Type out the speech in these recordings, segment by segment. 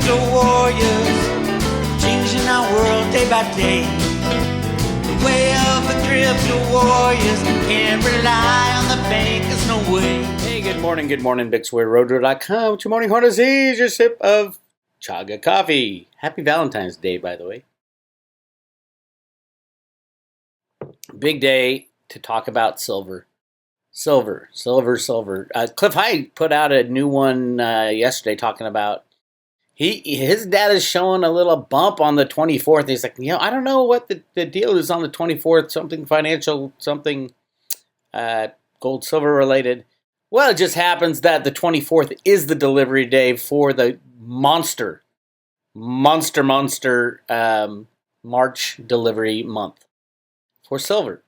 crypto warriors, changing our world day by day. The way of the crypto warriors, can't rely on the bankers, no way. Hey, good morning, Bix Weir, Roota.com. With your morning horn disease, your sip of chaga coffee. Happy Valentine's Day, by the way. Big day to talk about silver. Silver. Cliff High put out a new one yesterday talking about his data is showing a little bump on the 24th. He's like, I don't know what the deal is on the 24th, something financial, something gold, silver related. Well, it just happens that the 24th is the delivery day for the monster March delivery month for silver.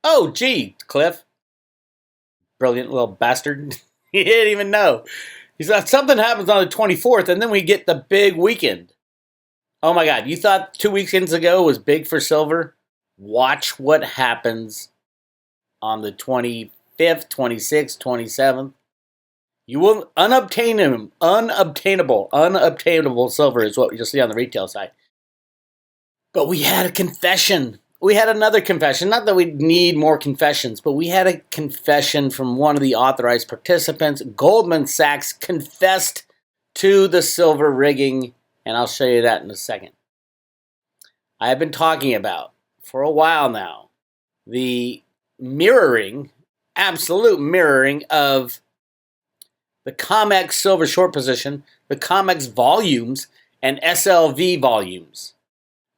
Oh, gee, Cliff. Brilliant little bastard. He didn't even know. He said something happens on the 24th, and then we get the big weekend. Oh my God, you thought 2 weekends ago was big for silver? Watch what happens on the 25th, 26th, 27th. You will unobtainable silver is what you'll see on the retail side. But we had a confession. We had another confession. Not that we need more confessions, but we had a confession from one of the authorized participants. Goldman Sachs confessed to the silver rigging, and I'll show you that in a second. I have been talking about, for a while now, the absolute mirroring of the COMEX silver short position, the COMEX volumes, and SLV volumes.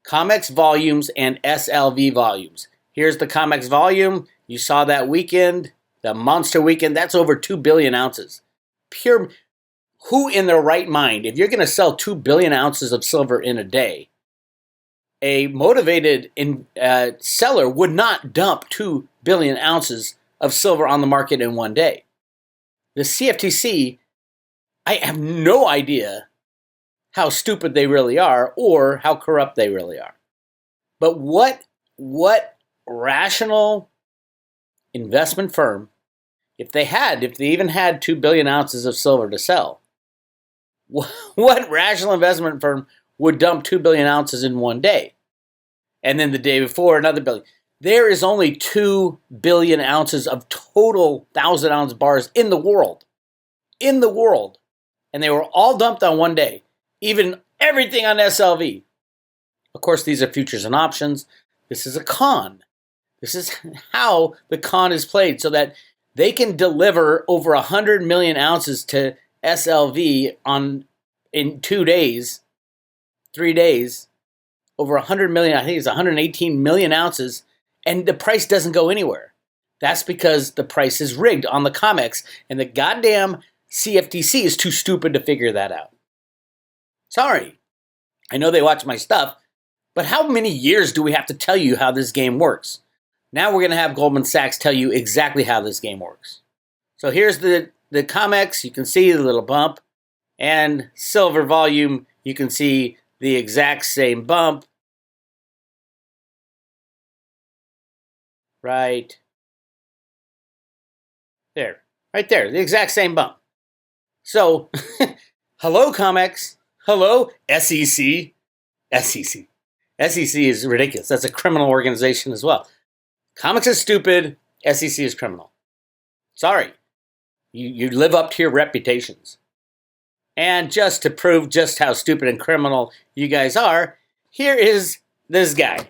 COMEX volumes and SLV volumes. Here's the COMEX volume. You saw that weekend, the monster weekend. That's over 2 billion ounces. Pure. Who in their right mind, if you're going to sell 2 billion ounces of silver in a day, a motivated seller would not dump 2 billion ounces of silver on the market in one day. The CFTC, I have no idea how stupid they really are or how corrupt they really are. But what rational investment firm, if they even had 2 billion ounces of silver to sell, what rational investment firm would dump 2 billion ounces in one day? And then the day before, another billion. There is only 2 billion ounces of total 1,000-ounce bars in the world. And they were all dumped on one day. Even everything on SLV. Of course, these are futures and options. This is a con. This is how the con is played so that they can deliver over 100 million ounces to SLV in 2 days, 3 days, over 100 million, I think it's 118 million ounces, and the price doesn't go anywhere. That's because the price is rigged on the COMEX, and the goddamn CFTC is too stupid to figure that out. Sorry. I know they watch my stuff, but how many years do we have to tell you how this game works? Now we're going to have Goldman Sachs tell you exactly how this game works. So here's the COMEX. You can see the little bump. And silver volume, you can see the exact same bump. Right there. Right there. The exact same bump. So, hello COMEX. Hello, SEC. SEC is ridiculous. That's a criminal organization as well. COMEX is stupid. SEC is criminal. Sorry. You live up to your reputations. And just to prove just how stupid and criminal you guys are, here is this guy.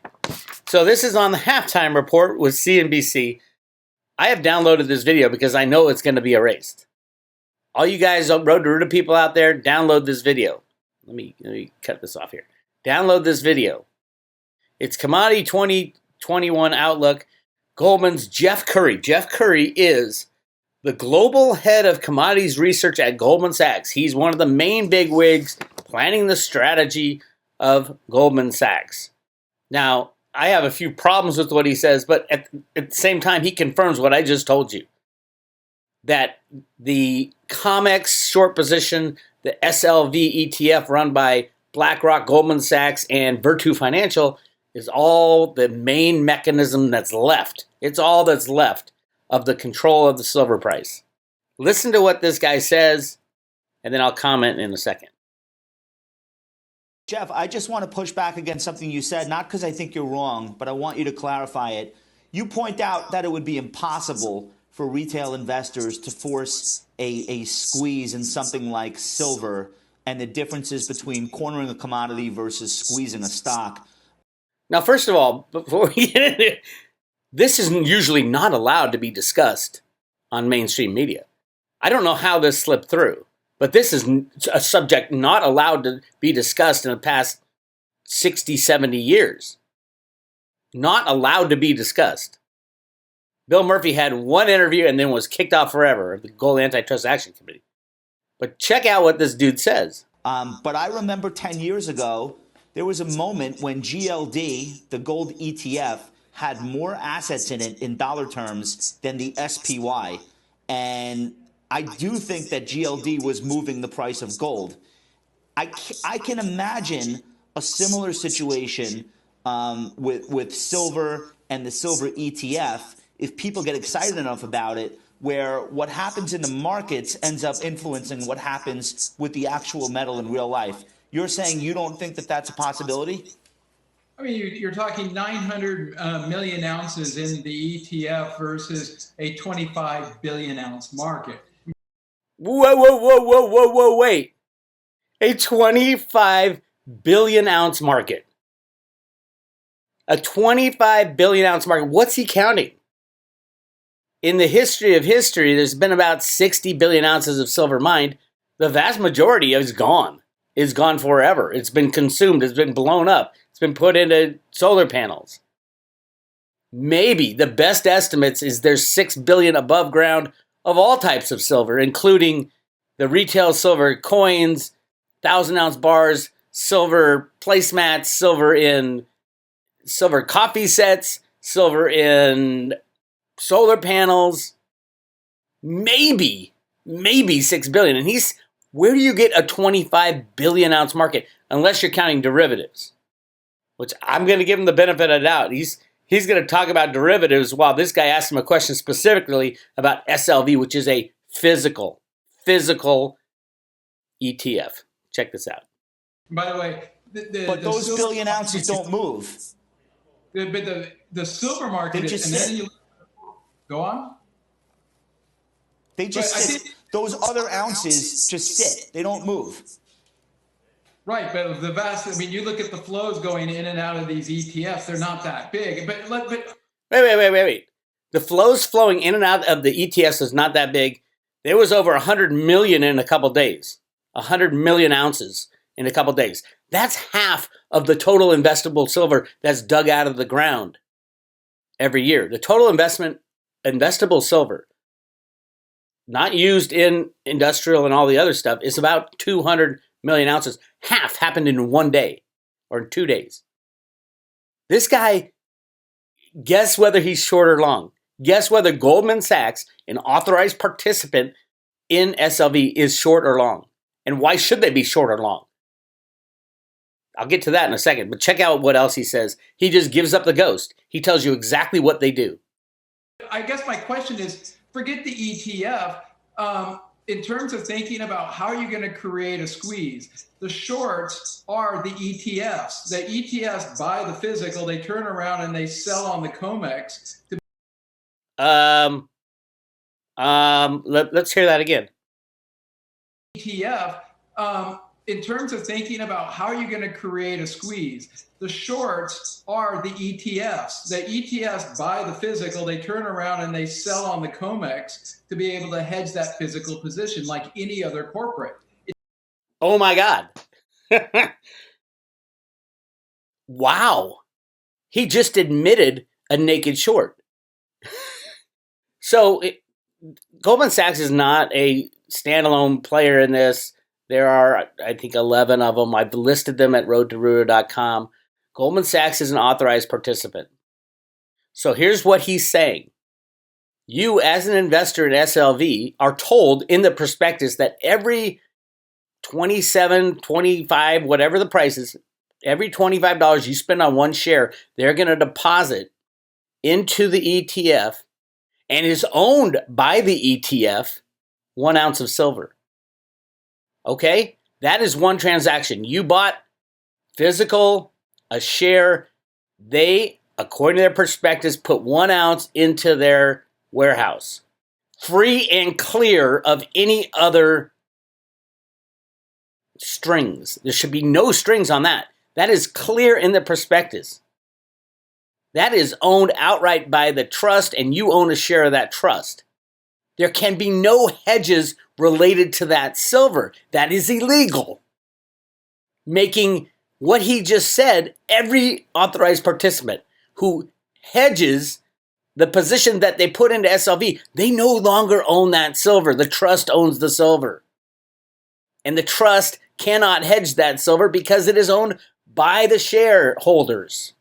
So this is on the halftime report with CNBC. I have downloaded this video because I know it's going to be erased. All you guys, Road to Roota people out there, download this video. Let me cut this off here. Download this video. It's Commodity 2021 Outlook. Goldman's Jeff Currie. Jeff Currie is the global head of commodities research at Goldman Sachs. He's one of the main bigwigs planning the strategy of Goldman Sachs. Now, I have a few problems with what he says, but at the same time, he confirms what I just told you. That the COMEX short position, the SLV ETF run by Blackrock, Goldman Sachs, and Virtu Financial is all the main mechanism that's left. It's all that's left of the control of the silver price. Listen to what this guy says, and then I'll comment in a second. Jeff, I just want to push back against something you said, not because I think you're wrong, but I want you to clarify it. You point out that it would be impossible for retail investors to force a squeeze in something like silver and the differences between cornering a commodity versus squeezing a stock. Now, first of all, before we get into it, this is usually not allowed to be discussed on mainstream media. I don't know how this slipped through, but this is a subject not allowed to be discussed in the past 60, 70 years. Not allowed to be discussed. Bill Murphy had one interview and then was kicked off forever of the Gold Antitrust Action Committee. But check out what this dude says. But I remember 10 years ago, there was a moment when GLD, the gold ETF, had more assets in it in dollar terms than the SPY. And I do think that GLD was moving the price of gold. I can imagine a similar situation with silver and the silver ETF if people get excited enough about it, where what happens in the markets ends up influencing what happens with the actual metal in real life. You're saying you don't think that that's a possibility? I mean, you're talking 900 million ounces in the ETF versus a 25 billion ounce market. Whoa, wait. A 25 billion ounce market. A 25 billion ounce market. What's he counting? In the history of history, there's been about 60 billion ounces of silver mined. The vast majority is gone. It's gone forever. It's been consumed. It's been blown up. It's been put into solar panels. Maybe the best estimates is there's 6 billion above ground of all types of silver, including the retail silver coins, 1,000-ounce bars, silver placemats, silver coffee sets, silver in solar panels. Maybe 6 billion. And where do you get a 25 billion ounce market? Unless you're counting derivatives, which I'm going to give him the benefit of the doubt. He's going to talk about derivatives while this guy asked him a question specifically about SLV, which is a physical ETF. Check this out. By the way, but those billion ounces don't move. But the silver market they just and sit. then you go on. They just sit. Those other ounces just sit. They don't move. Right, but you look at the flows going in and out of these ETFs, they're not that big. But Wait. The flows flowing in and out of the ETFs is not that big. There was over 100 million in a couple days. 100 million ounces in a couple days. That's half of the total investable silver that's dug out of the ground every year. The total investable silver, not used in industrial and all the other stuff, is about 200 million ounces. Half happened in one day or in 2 days. This guy, guess whether he's short or long. Guess whether Goldman Sachs, an authorized participant in SLV, is short or long. And why should they be short or long? I'll get to that in a second, but check out what else he says. He just gives up the ghost. He tells you exactly what they do. I guess my question is, forget the ETF. In terms of thinking about how you're going to create a squeeze, the shorts are the ETFs. The ETFs buy the physical, they turn around and they sell on the COMEX. Let's hear that again. ETF, in terms of thinking about how you're going to create a squeeze, the shorts are the ETFs. The ETFs buy the physical, they turn around and they sell on the COMEX to be able to hedge that physical position like any other corporate. Oh my God. Wow. He just admitted a naked short. So Goldman Sachs is not a standalone player in this. There are, I think, 11 of them. I've listed them at roadtoroota.com. Goldman Sachs is an authorized participant. So here's what he's saying. You, as an investor in SLV, are told in the prospectus that every 27, 25, whatever the price is, every $25 you spend on one share, they're going to deposit into the ETF and is owned by the ETF 1 ounce of silver. Okay? That is one transaction. You bought physical, a share. They, according to their prospectus, put 1 ounce into their warehouse, free and clear of any other strings. There should be no strings on that. That is clear in the prospectus. That is owned outright by the trust, and you own a share of that trust. There can be no hedges related to that silver. That is illegal. Making what he just said, every authorized participant who hedges the position that they put into SLV, they no longer own that silver. The trust owns the silver. And the trust cannot hedge that silver because it is owned by the shareholders.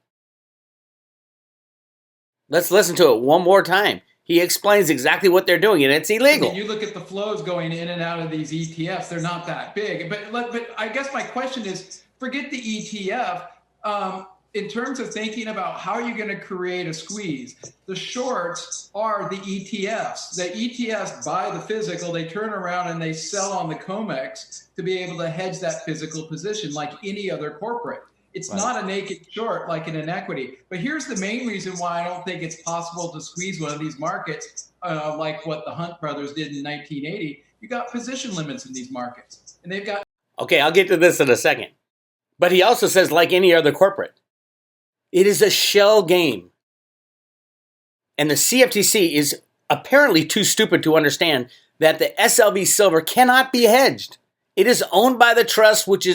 Let's listen to it one more time. He explains exactly what they're doing, and it's illegal. I mean, you look at the flows going in and out of these ETFs, they're not that big. But I guess my question is, forget the ETF. In terms of thinking about how you're going to create a squeeze, the shorts are the ETFs. The ETFs buy the physical, they turn around and they sell on the COMEX to be able to hedge that physical position like any other corporate. It's right. Not a naked short like in an equity. But here's the main reason why I don't think it's possible to squeeze one of these markets like what the Hunt brothers did in 1980. You got position limits in these markets. And they've got... Okay, I'll get to this in a second. But he also says like any other corporate. It is a shell game. And the CFTC is apparently too stupid to understand that the SLV silver cannot be hedged. It is owned by the trust, which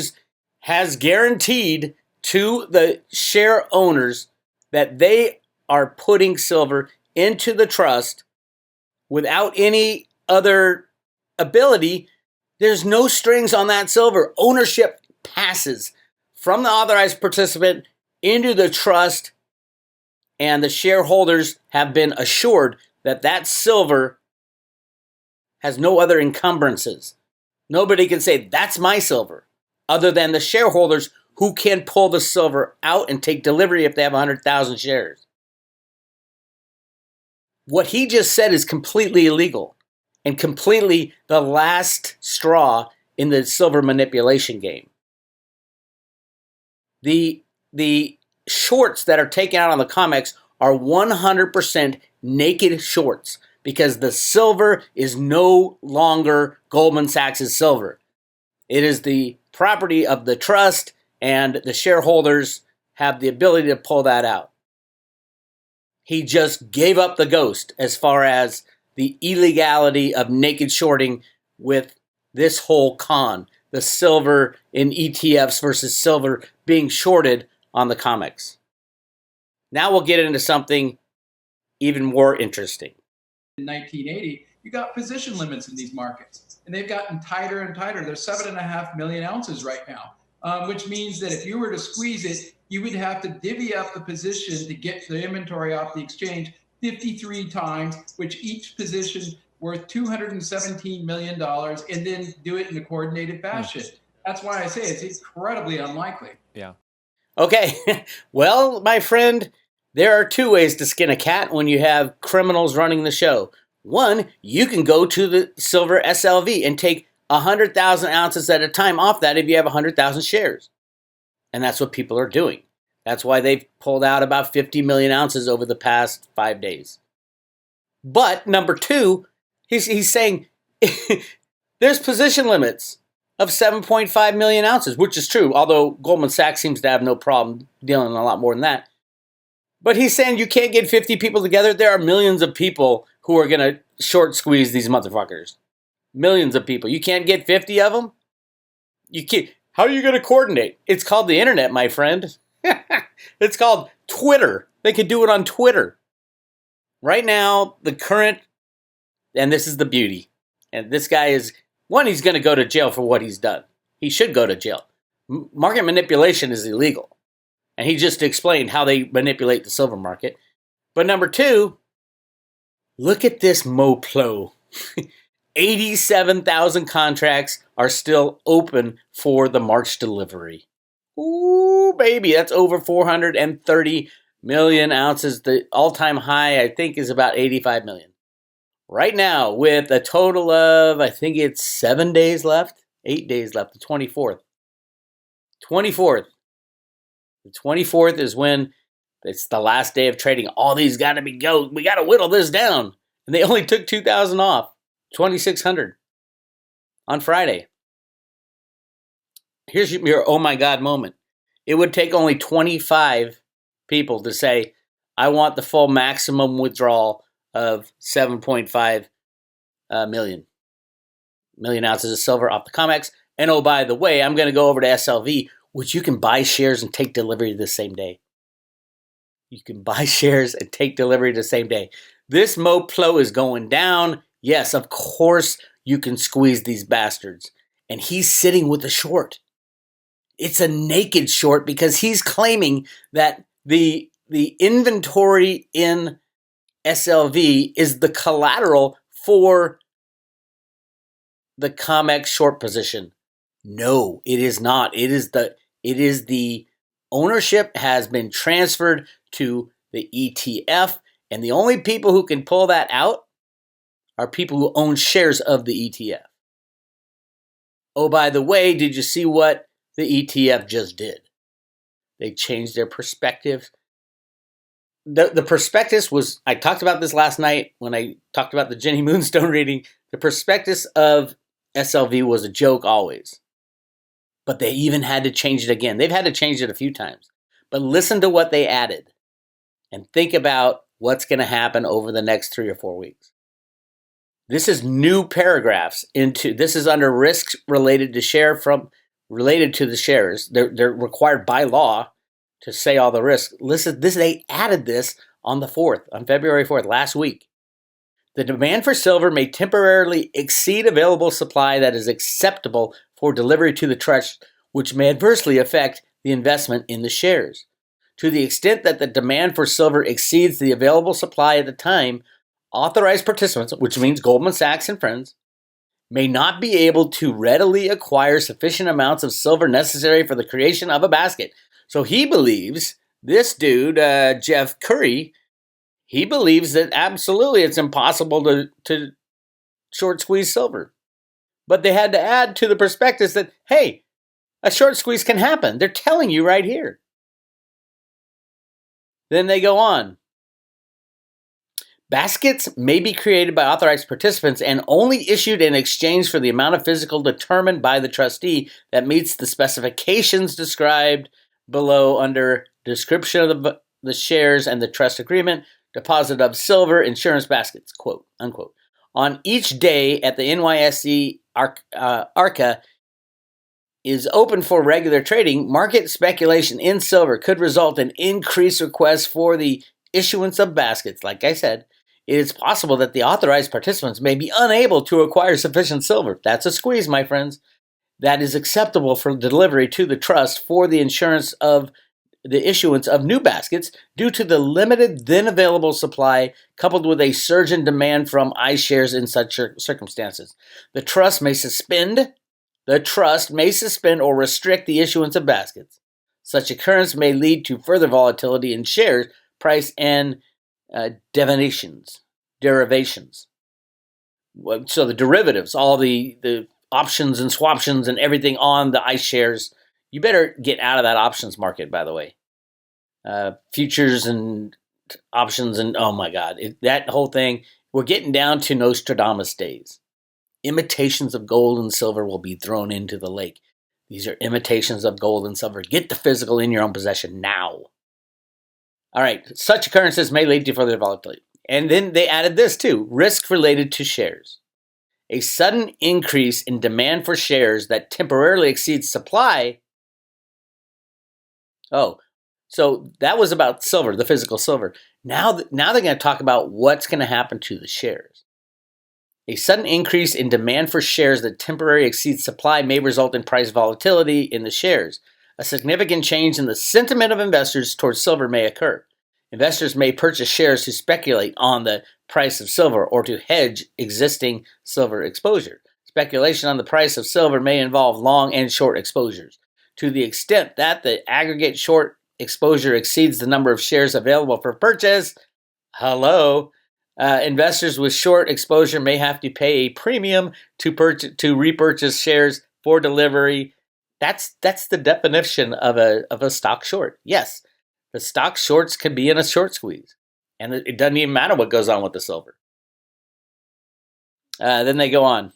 has guaranteed to the share owners that they are putting silver into the trust without any other ability. There's no strings on that silver. Ownership passes from the authorized participant into the trust, and the shareholders have been assured that that silver has no other encumbrances. Nobody can say, that's my silver, other than the shareholders who can pull the silver out and take delivery if they have 100,000 shares. What he just said is completely illegal and completely the last straw in the silver manipulation game. The shorts that are taken out on the COMEX are 100% naked shorts because the silver is no longer Goldman Sachs' silver. It is the property of the trust, and the shareholders have the ability to pull that out. He just gave up the ghost as far as the illegality of naked shorting with this whole con, the silver in ETFs versus silver being shorted on the COMEX. Now we'll get into something even more interesting. In 1980, you got position limits in these markets, and they've gotten tighter and tighter. There's 7.5 million ounces right now, which means that if you were to squeeze it, you would have to divvy up the position to get the inventory off the exchange 53 times, which each position worth $217 million, and then do it in a coordinated fashion. That's why I say it's incredibly unlikely. Yeah. Okay, well, my friend, there are two ways to skin a cat when you have criminals running the show. One, you can go to the silver SLV and take 100,000 ounces at a time off that if you have 100,000 shares. And that's what people are doing. That's why they've pulled out about 50 million ounces over the past 5 days. But number two, he's saying there's position limits of 7.5 million ounces, which is true, although Goldman Sachs seems to have no problem dealing a lot more than that. But he's saying you can't get 50 people together. There are millions of people who are going to short squeeze these motherfuckers. Millions of people. You can't get 50 of them? You can't. How are you going to coordinate? It's called the internet, my friend. It's called Twitter. They could do it on Twitter. Right now, the current, and this is the beauty, and this guy is, one, he's going to go to jail for what he's done. He should go to jail. Market manipulation is illegal. And he just explained how they manipulate the silver market. But number two, look at this Moplo. 87,000 contracts are still open for the March delivery. Ooh, baby, that's over 430 million ounces. The all-time high, I think, is about 85 million. Right now, with a total of, I think it's 7 days left, 8 days left, the 24th. 24th. The 24th is when it's the last day of trading. All these got to go. We got to whittle this down. And they only took 2,000 off, 2,600 on Friday. Here's your oh my God moment. It would take only 25 people to say, I want the full maximum withdrawal of 7.5 million ounces of silver off the COMEX. And oh, by the way, I'm going to go over to SLV, which you can buy shares and take delivery the same day. You can buy shares and take delivery the same day. This MoPlo is going down. Yes, of course you can squeeze these bastards. And he's sitting with a short. It's a naked short because he's claiming that the inventory in SLV is the collateral for the COMEX short position. No, it is not. It is the ownership has been transferred to the ETF, and the only people who can pull that out are people who own shares of the ETF. Oh, by the way, did you see what the ETF just did? They changed their perspective. The prospectus was, I talked about this last night when I talked about the Jenny Moonstone reading. The prospectus of SLV was a joke always. But they even had to change it again. They've had to change it a few times. But listen to what they added and think about what's going to happen over the next 3 or 4 weeks. This is new paragraphs this is under risks related to the shares. They're required by law to say all the risks. Listen, they added this on February 4th, last week. The demand for silver may temporarily exceed available supply that is acceptable for delivery to the trust, which may adversely affect the investment in the shares. To the extent that the demand for silver exceeds the available supply at the time, authorized participants, which means Goldman Sachs and friends, may not be able to readily acquire sufficient amounts of silver necessary for the creation of a basket. So he believes, this dude, Jeff Currie, he believes that absolutely it's impossible to short squeeze silver. But they had to add to the prospectus that, hey, a short squeeze can happen. They're telling you right here. Then they go on. Baskets may be created by authorized participants and only issued in exchange for the amount of physical determined by the trustee that meets the specifications described below under description of the shares and the trust agreement, deposit of silver, insurance baskets, quote, unquote. On each day at the NYSE ARCA is open for regular trading, market speculation in silver could result in increased requests for the issuance of baskets. Like I said, it is possible that the authorized participants may be unable to acquire sufficient silver. That's a squeeze, my friends. That is acceptable for delivery to the trust for the insurance of the issuance of new baskets due to the limited then available supply coupled with a surge in demand from iShares in such circumstances. The trust may suspend or restrict the issuance of baskets. Such occurrence may lead to further volatility in shares price and derivations. So the derivatives, all the options and swaptions and everything on the iShares, you better get out of that options market, by the way. Futures and options and, oh my God, that whole thing, we're getting down to Nostradamus days. Imitations of gold and silver will be thrown into the lake. These are imitations of gold and silver. Get the physical in your own possession now. All right, such occurrences may lead to further volatility. And then they added this too, risk related to shares. A sudden increase in demand for shares that temporarily exceeds supply. Oh, so that was about silver, the physical silver. Now they're going to talk about what's going to happen to the shares. A sudden increase in demand for shares that temporarily exceeds supply may result in price volatility in the shares. A significant change in the sentiment of investors towards silver may occur. Investors may purchase shares to speculate on the price of silver or to hedge existing silver exposure. Speculation on the price of silver may involve long and short exposures. To the extent that the aggregate short exposure exceeds the number of shares available for purchase, investors with short exposure may have to pay a premium to repurchase shares for delivery That's the definition of a stock short. Yes, the stock shorts can be in a short squeeze, and it doesn't even matter what goes on with the silver. Then they go on.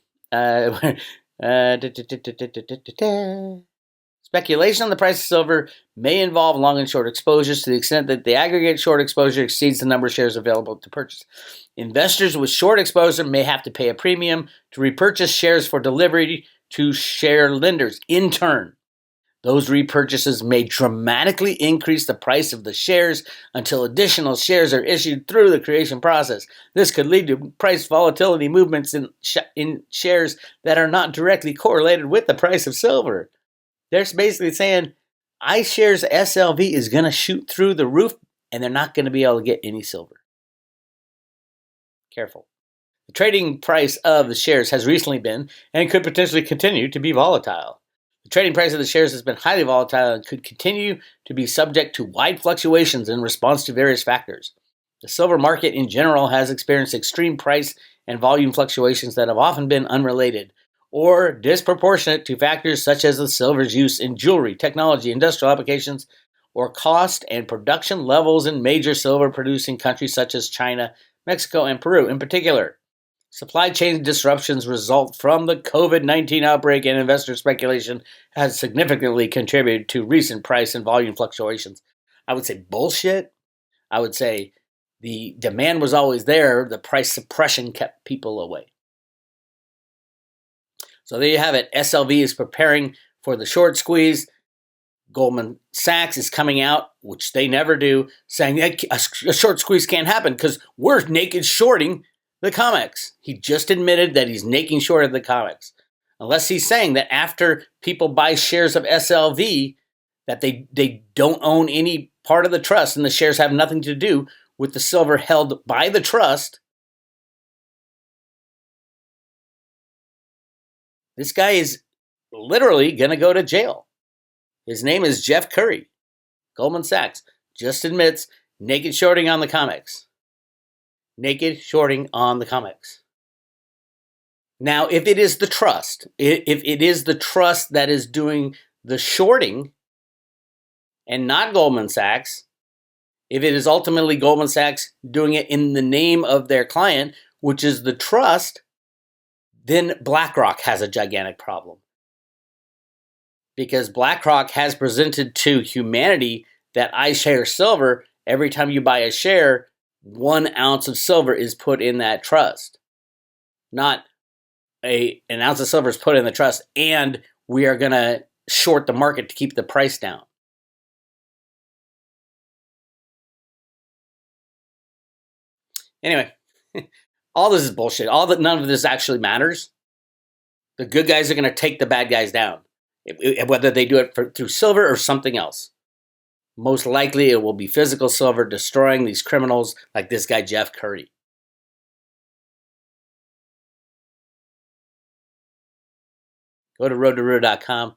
Speculation on the price of silver may involve long and short exposures to the extent that the aggregate short exposure exceeds the number of shares available to purchase. Investors with short exposure may have to pay a premium to repurchase shares for delivery to share lenders. In turn, those repurchases may dramatically increase the price of the shares until additional shares are issued through the creation process. This could lead to price volatility movements in shares that are not directly correlated with the price of silver. They're basically saying iShares SLV is going to shoot through the roof and they're not going to be able to get any silver. Careful. The trading price of the shares has recently been and could potentially continue to be volatile. The trading price of the shares has been highly volatile and could continue to be subject to wide fluctuations in response to various factors. The silver market in general has experienced extreme price and volume fluctuations that have often been unrelated or disproportionate to factors such as the silver's use in jewelry, technology, industrial applications, or cost and production levels in major silver-producing countries such as China, Mexico, and Peru in particular. Supply chain disruptions result from the COVID-19 outbreak, and investor speculation has significantly contributed to recent price and volume fluctuations. I would say bullshit. I would say the demand was always there. The price suppression kept people away. So there you have it. SLV is preparing for the short squeeze. Goldman Sachs is coming out, which they never do, saying a short squeeze can't happen because we're naked shorting the COMEX. He just admitted that he's naked short of the COMEX. Unless he's saying that after people buy shares of SLV, that they don't own any part of the trust and the shares have nothing to do with the silver held by the trust. This guy is literally going to go to jail. His name is Jeff Currie. Goldman Sachs just admits naked shorting on the COMEX. Naked shorting on the COMEX. Now, if it is the trust, if it is the trust that is doing the shorting and not Goldman Sachs, if it is ultimately Goldman Sachs doing it in the name of their client, which is the trust, then Blackrock has a gigantic problem. Because Blackrock has presented to humanity that iShares silver, every time you buy a share, 1 ounce of silver is put in that trust. Not an ounce of silver is put in the trust and we are going to short the market to keep the price down. Anyway, all this is bullshit. None of this actually matters. The good guys are going to take the bad guys down, whether they do it through silver or something else. Most likely it will be physical silver destroying these criminals like this guy Jeff Currie. Go to road2roota.com.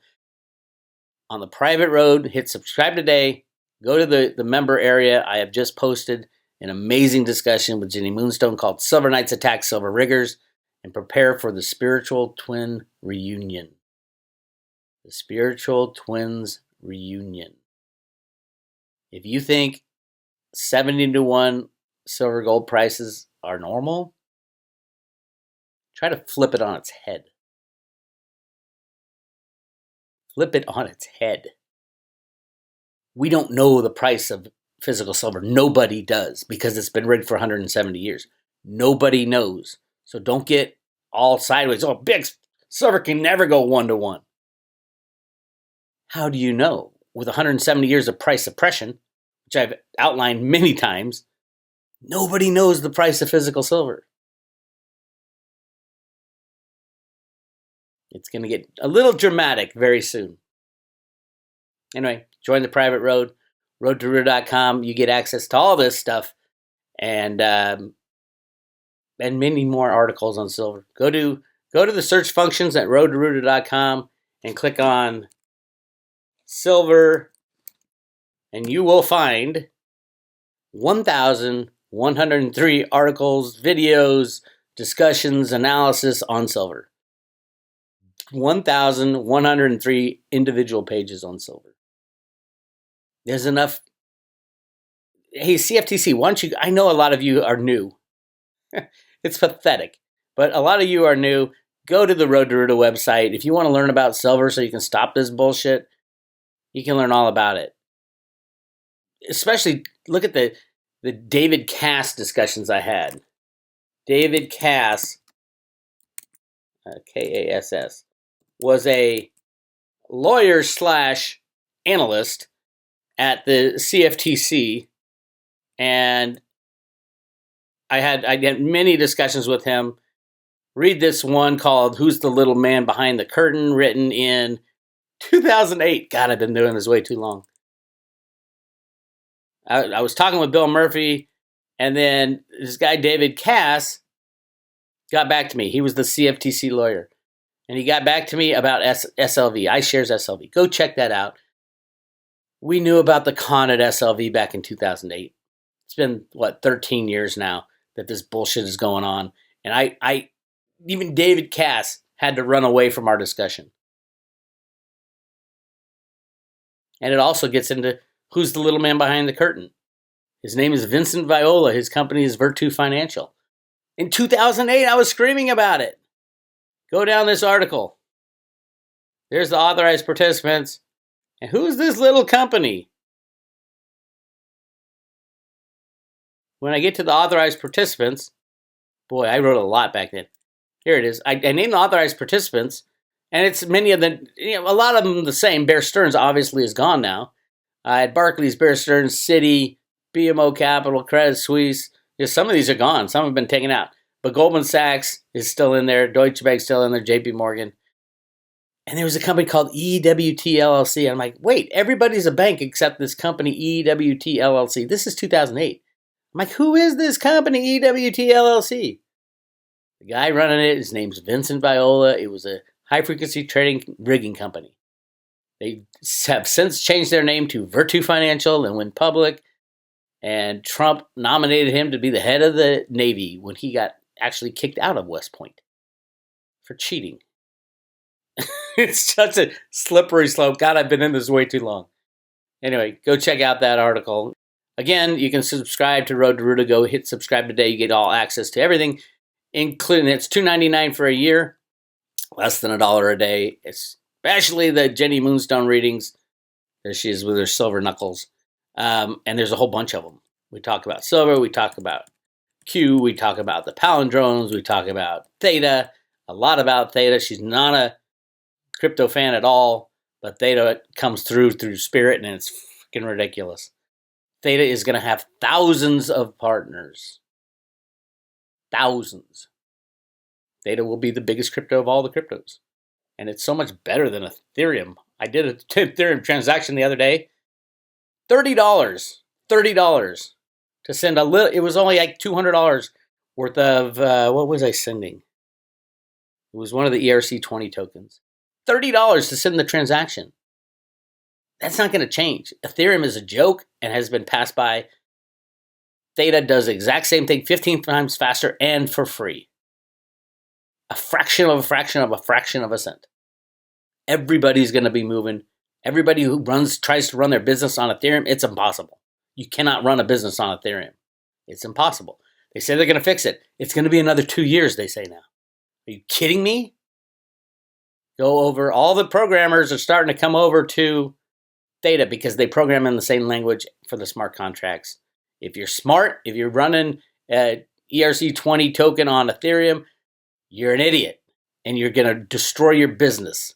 On the private road, hit subscribe today. Go to the member area. I have just posted an amazing discussion with Jenny Moonstone called Silver Knights Attack Silver Riggers and prepare for the spiritual twin reunion. The spiritual twins reunion. If you think 70-to-1 silver gold prices are normal, try to flip it on its head. Flip it on its head. We don't know the price of physical silver. Nobody does because it's been rigged for 170 years. Nobody knows. So don't get all sideways. Oh, Bix, silver can never go 1-to-1. How do you know? With 170 years of price suppression, which I've outlined many times, nobody knows the price of physical silver. It's going to get a little dramatic very soon. Anyway, join the private road, road2roota.com. You get access to all this stuff and many more articles on silver. Go to the search functions at road2roota.com and click on silver, and you will find 1,103 articles, videos, discussions, analysis on silver. 1,103 individual pages on silver. There's enough. Hey, CFTC, why don't you, I know a lot of you are new. It's pathetic, but a lot of you are new. Go to the Road to Roota website. If you want to learn about silver so you can stop this bullshit, you can learn all about it. Especially look at the David Cass discussions I had. David Cass, Kass, was a lawyer / analyst at the CFTC, and I had many discussions with him. Read this one called "Who's the Little Man Behind the Curtain," written in 2008. God, I've been doing this way too long. I was talking with Bill Murphy, and then this guy, David Cass, got back to me. He was the CFTC lawyer. And he got back to me about SLV, iShares SLV. Go check that out. We knew about the con at SLV back in 2008. It's been, 13 years now that this bullshit is going on. And I even David Cass had to run away from our discussion. And it also gets into who's the little man behind the curtain. His name is Vincent Viola. His company is Virtu Financial. In 2008, I was screaming about it. Go down this article. There's the authorized participants. And who's this little company? When I get to the authorized participants, boy, I wrote a lot back then. Here it is. I named the authorized participants, and it's many of them, a lot of them the same. Bear Stearns obviously is gone now. At Barclays, Bear Stearns, Citi, BMO Capital, Credit Suisse. Some of these are gone. Some have been taken out. But Goldman Sachs is still in there. Deutsche Bank still in there. JP Morgan. And there was a company called EWT LLC. I'm like, wait, everybody's a bank except this company EWT LLC. This is 2008. I'm like, who is this company EWT LLC? The guy running it, his name's Vincent Viola. It was a high-frequency trading rigging company. They have since changed their name to Virtu Financial and went public. And Trump nominated him to be the head of the Navy when he got actually kicked out of West Point for cheating. It's such a slippery slope. God, I've been in this way too long. Anyway, go check out that article. Again, you can subscribe to Road to Roota. Go hit subscribe today. You get all access to everything, including it's $2.99 for a year, less than $1 a day. Especially the Jenny Moonstone readings. There she is with her silver knuckles. And there's a whole bunch of them. We talk about silver. We talk about Q. We talk about the palindromes. We talk about Theta. A lot about Theta. She's not a crypto fan at all, but Theta comes through spirit, and it's freaking ridiculous. Theta is going to have thousands of partners. Thousands. Theta will be the biggest crypto of all the cryptos. And it's so much better than Ethereum. I did an Ethereum transaction the other day. $30 to send a little. It was only like $200 worth of, what was I sending? It was one of the ERC20 tokens. $30 to send the transaction. That's not going to change. Ethereum is a joke and has been passed by. Theta does the exact same thing 15 times faster and for free. A fraction of a fraction of a fraction of a cent. Everybody's going to be moving. Everybody who tries to run their business on Ethereum, it's impossible. You cannot run a business on Ethereum. It's impossible. They say they're going to fix it. It's going to be another 2 years, they say now. Are you kidding me? Go over. All the programmers are starting to come over to Theta because they program in the same language for the smart contracts. If you're smart, if you're running an ERC20 token on Ethereum, you're an idiot and you're going to destroy your business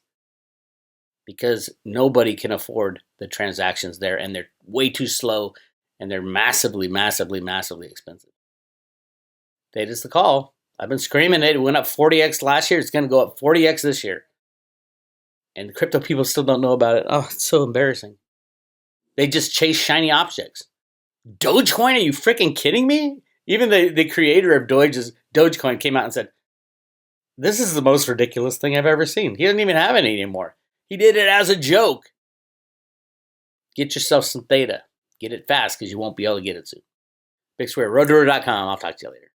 because nobody can afford the transactions there and they're way too slow and they're massively, massively, massively expensive. Theta's the call. I've been screaming it. It went up 40x last year. It's going to go up 40x this year. And crypto people still don't know about it. Oh, it's so embarrassing. They just chase shiny objects. Dogecoin, are you freaking kidding me? Even the creator of Dogecoin came out and said, this is the most ridiculous thing I've ever seen. He doesn't even have any anymore. He did it as a joke. Get yourself some Theta. Get it fast because you won't be able to get it soon. Bix Weir, roadtoroota.com. I'll talk to you later.